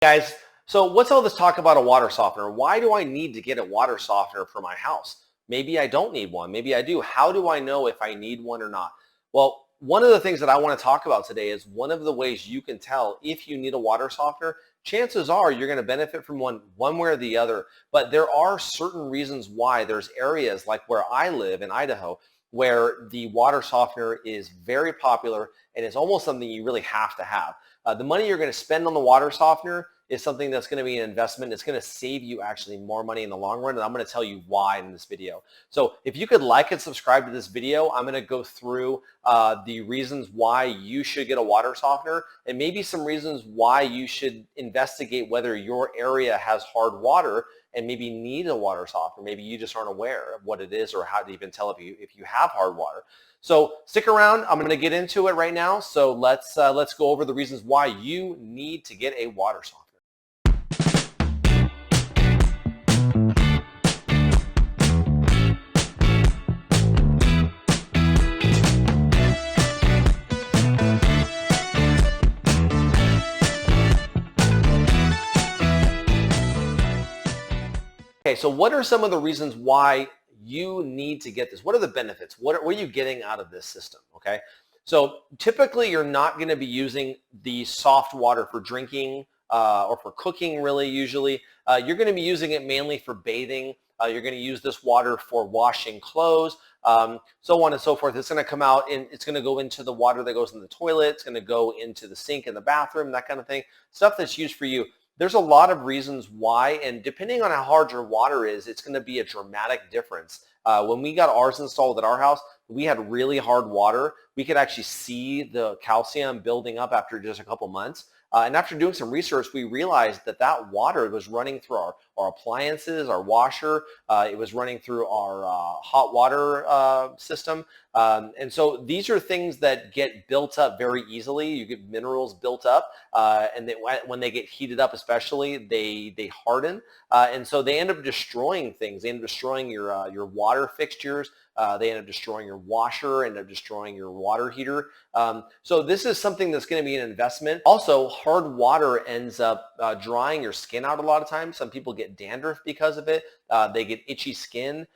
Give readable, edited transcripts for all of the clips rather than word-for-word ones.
Guys, so what's all this talk about a water softener? Why do I need to get a water softener for my house? Maybe I don't need one. Maybe I do. How do I know if I need one or not? Well, one of the things that I want to talk about today is one of the ways you can tell if you need a water softener. Chances are you're going to benefit from one way or the other. But there are certain reasons why. There's areas like where I live in Idaho where the water softener is very popular and it's almost something you really have to have. The money you're going to spend on the water softener is something that's going to be an investment. It's going to save you actually more money in the long run, and I'm going to tell you why in this video. So if you could like and subscribe to this video, I'm going to go through the reasons why you should get a water softener and maybe some reasons why you should investigate whether your area has hard water and maybe need a water softener. Maybe you just aren't aware of what it is or how to even tell if you have hard water. So stick around. I'm going to get into it right now. So let's go over the reasons why you need to get a water softener. Okay, so what are some of the reasons why you need to get this? What are the benefits? What are you getting out of this system? Okay, so typically you're not going to be using the soft water for drinking or for cooking really usually. You're going to be using it mainly for bathing. You're going to use this water for washing clothes, so on and so forth. It's going to come out and it's going to go into the water that goes in the toilet. It's going to go into the sink in the bathroom, that kind of thing. Stuff that's used for you. There's a lot of reasons why, and depending on how hard your water is, it's going to be a dramatic difference. When we got ours installed at our house, we had really hard water. We could actually see the calcium building up after just a couple months. And after doing some research, we realized that that water was running through our appliances, our washer. It was running through our hot water system. And so these are things that get built up very easily. You get minerals built up, and when they get heated up especially, they harden. And so they end up destroying things. They end up destroying your water fixtures. They end up destroying your washer, end up destroying your water heater. So this is something that's going to be an investment. Also, hard water ends up drying your skin out a lot of times. Some people get dandruff because of it. They get itchy skin.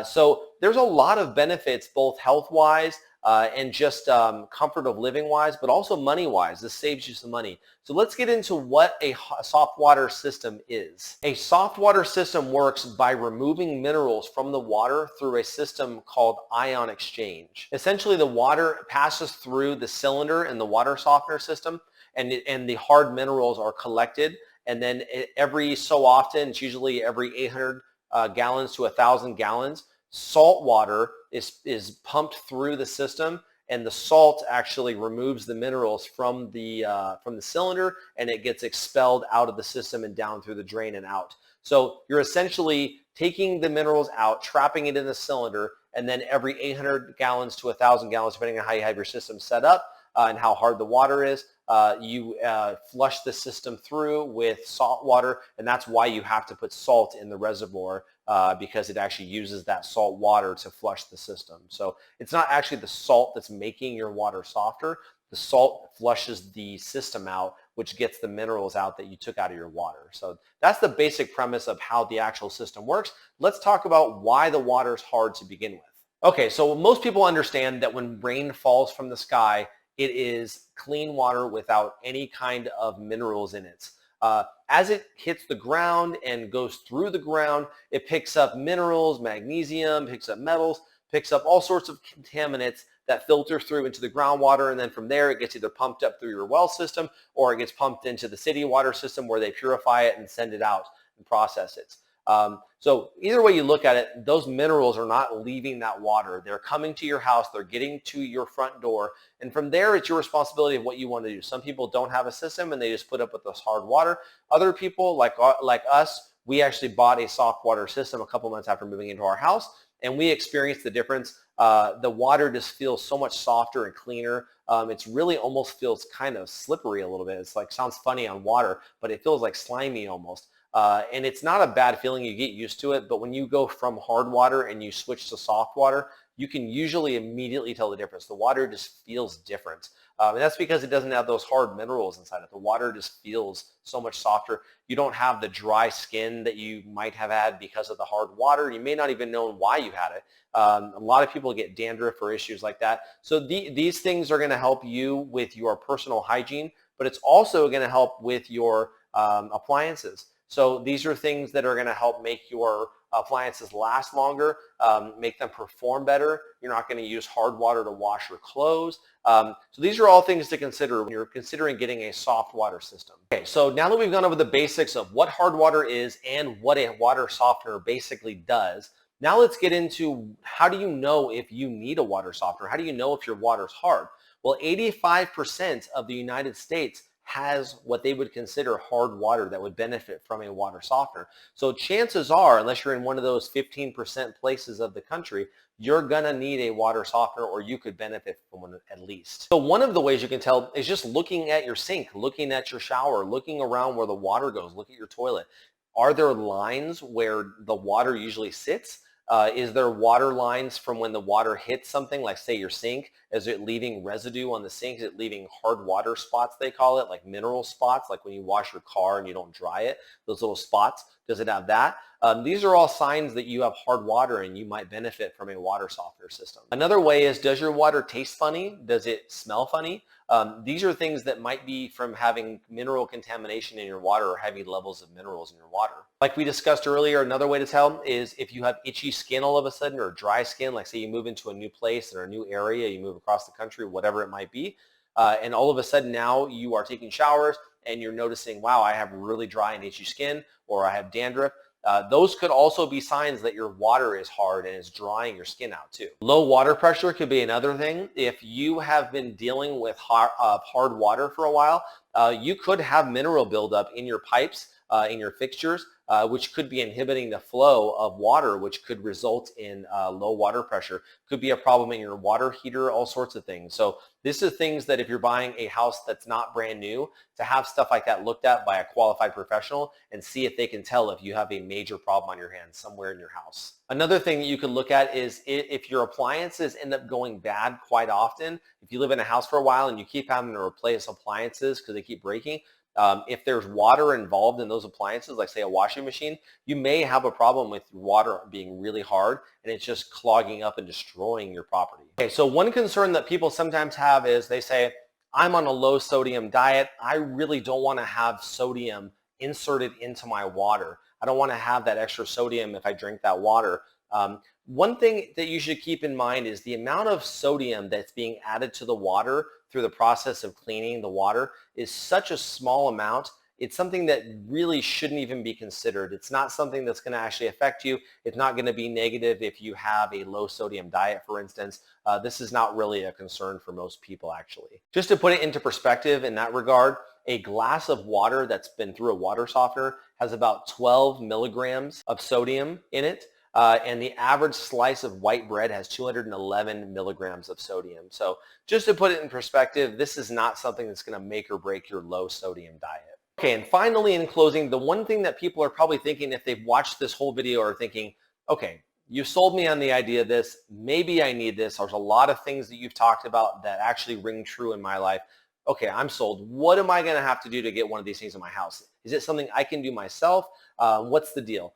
So there's a lot of benefits, both health-wise and just comfort of living-wise, but also money-wise. This saves you some money. So let's get into what a soft water system is. A soft water system works by removing minerals from the water through a system called ion exchange. Essentially, the water passes through the cylinder in the water softener system, and the hard minerals are collected. And then every so often, it's usually every 800 gallons to 1,000 gallons, salt water is pumped through the system, and the salt actually removes the minerals from the cylinder, and it gets expelled out of the system and down through the drain and out. So you're essentially taking the minerals out, trapping it in the cylinder, and then every 800 gallons to 1,000 gallons, depending on how you have your system set up and how hard the water is, you flush the system through with salt water, and that's why you have to put salt in the reservoir because it actually uses that salt water to flush the system. So it's not actually the salt that's making your water softer. The salt flushes the system out, which gets the minerals out that you took out of your water. So that's the basic premise of how the actual system works. Let's talk about why the water is hard to begin with. Okay, so most people understand that when rain falls from the sky, it is clean water without any kind of minerals in it. As it hits the ground and goes through the ground, it picks up minerals, magnesium, picks up metals, picks up all sorts of contaminants that filter through into the groundwater, and then from there it gets either pumped up through your well system or it gets pumped into the city water system where they purify it and send it out and process it. So either way you look at it, those minerals are not leaving that water. They're coming to your house, they're getting to your front door, and from there it's your responsibility of what you want to do. Some people don't have a system and they just put up with this hard water. Other people, like us, we actually bought a soft water system a couple months after moving into our house, and we experienced the difference. The water just feels so much softer and cleaner. It's really almost feels kind of slippery a little bit. It's like, sounds funny on water, but it feels like slimy almost. And it's not a bad feeling. You get used to it, but when you go from hard water and you switch to soft water, you can usually immediately tell the difference. The water just feels different. And that's because it doesn't have those hard minerals inside it. The water just feels so much softer. You don't have the dry skin that you might have had because of the hard water. You may not even know why you had it. A lot of people get dandruff or issues like that. So these things are going to help you with your personal hygiene, but it's also going to help with your appliances. So these are things that are going to help make your appliances last longer, make them perform better. You're not going to use hard water to wash your clothes. So these are all things to consider when you're considering getting a soft water system. Okay, so now that we've gone over the basics of what hard water is and what a water softener basically does, now let's get into how do you know if you need a water softener? How do you know if your water's hard? Well, 85% of the United States has what they would consider hard water that would benefit from a water softener. So chances are, unless you're in one of those 15% places of the country, you're gonna need a water softener, or you could benefit from one at least. So one of the ways you can tell is just looking at your sink, looking at your shower, looking around where the water goes, look at your toilet. Are there lines where the water usually sits? Is there water lines from when the water hits something, like say your sink? Is it leaving residue on the sink? Is it leaving hard water spots, they call it, like mineral spots, like when you wash your car and you don't dry it, those little spots? Does it have that? These are all signs that you have hard water and you might benefit from a water softener system. Another way is, does your water taste funny? Does it smell funny? These are things that might be from having mineral contamination in your water or heavy levels of minerals in your water. Like we discussed earlier, another way to tell is if you have itchy skin all of a sudden, or dry skin, like say you move into a new place or a new area, you move across the country, whatever it might be, and all of a sudden now you are taking showers and you're noticing, wow, I have really dry and itchy skin, or I have dandruff. Those could also be signs that your water is hard and is drying your skin out too. Low water pressure could be another thing. If you have been dealing with hard water for a while, you could have mineral buildup in your pipes, in your fixtures, which could be inhibiting the flow of water, which could result in low water pressure. Could be a problem in your water heater, all sorts of things. So this is things that if you're buying a house that's not brand new, to have stuff like that looked at by a qualified professional and see if they can tell if you have a major problem on your hands somewhere in your house. Another thing that you can look at is if your appliances end up going bad quite often. If you live in a house for a while and you keep having to replace appliances because they keep breaking, if there's water involved in those appliances, like say a washing machine, you may have a problem with water being really hard and it's just clogging up and destroying your property. Okay, so one concern that people sometimes have is they say, I'm on a low sodium diet. I really don't want to have sodium inserted into my water. I don't want to have that extra sodium if I drink that water. One thing that you should keep in mind is the amount of sodium that's being added to the water through the process of cleaning the water is such a small amount. It's something that really shouldn't even be considered. It's not something that's going to actually affect you. It's not going to be negative if you have a low sodium diet, for instance. This is not really a concern for most people, actually. Just to put it into perspective in that regard, a glass of water that's been through a water softener has about 12 milligrams of sodium in it. And the average slice of white bread has 211 milligrams of sodium. So just to put it in perspective, this is not something that's going to make or break your low sodium diet. Okay, and finally, in closing, the one thing that people are probably thinking if they've watched this whole video are thinking, okay, you sold me on the idea of this, maybe I need this. There's a lot of things that you've talked about that actually ring true in my life. Okay, I'm sold. What am I going to have to do to get one of these things in my house? Is it something I can do myself? What's the deal?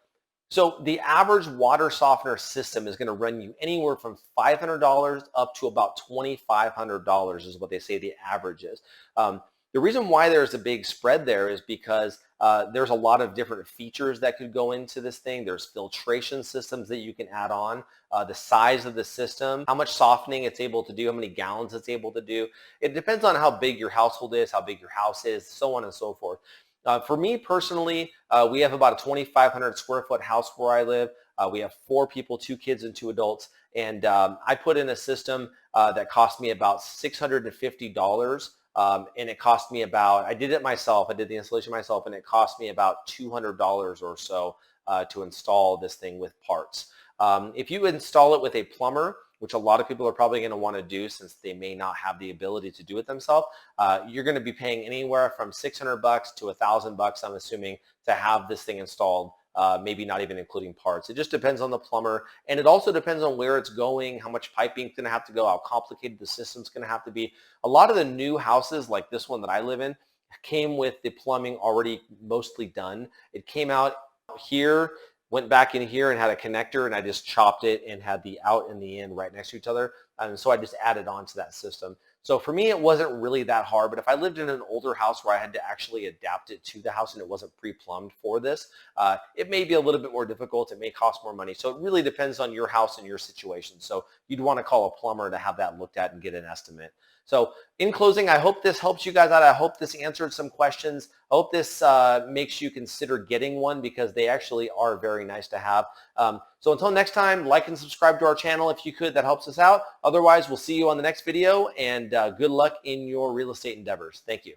So the average water softener system is going to run you anywhere from $500 up to about $2,500 is what they say the average is. The reason why there's a big spread there is because there's a lot of different features that could go into this thing. There's filtration systems that you can add on, the size of the system, how much softening it's able to do, how many gallons it's able to do. It depends on how big your household is, how big your house is, so on and so forth. For me personally, we have about a 2,500 square foot house where I live. We have 4 people, 2 kids and 2 adults. And I put in a system that cost me about $650. And it cost me about, I did it myself, I did the installation myself, and it cost me about $200 or so to install this thing with parts. If you install it with a plumber, which a lot of people are probably going to want to do since they may not have the ability to do it themselves, you're going to be paying anywhere from $600 to $1,000, I'm assuming, to have this thing installed maybe not even including parts. It just depends on the plumber, and it also depends on where it's going, how much piping is going to have to go, how complicated the system's going to have to be. A lot of the new houses, like this one that I live in, came with the plumbing already mostly done. It came out here, went back in here and had a connector, and I just chopped it and had the out and the in right next to each other. And so I just added on to that system. So for me, it wasn't really that hard, but if I lived in an older house where I had to actually adapt it to the house and it wasn't pre-plumbed for this, it may be a little bit more difficult. It may cost more money. So it really depends on your house and your situation. So you'd want to call a plumber to have that looked at and get an estimate. So in closing, I hope this helps you guys out. I hope this answered some questions. I hope this makes you consider getting one, because they actually are very nice to have. So until next time, like and subscribe to our channel if you could. That helps us out. Otherwise, we'll see you on the next video, and good luck in your real estate endeavors. Thank you.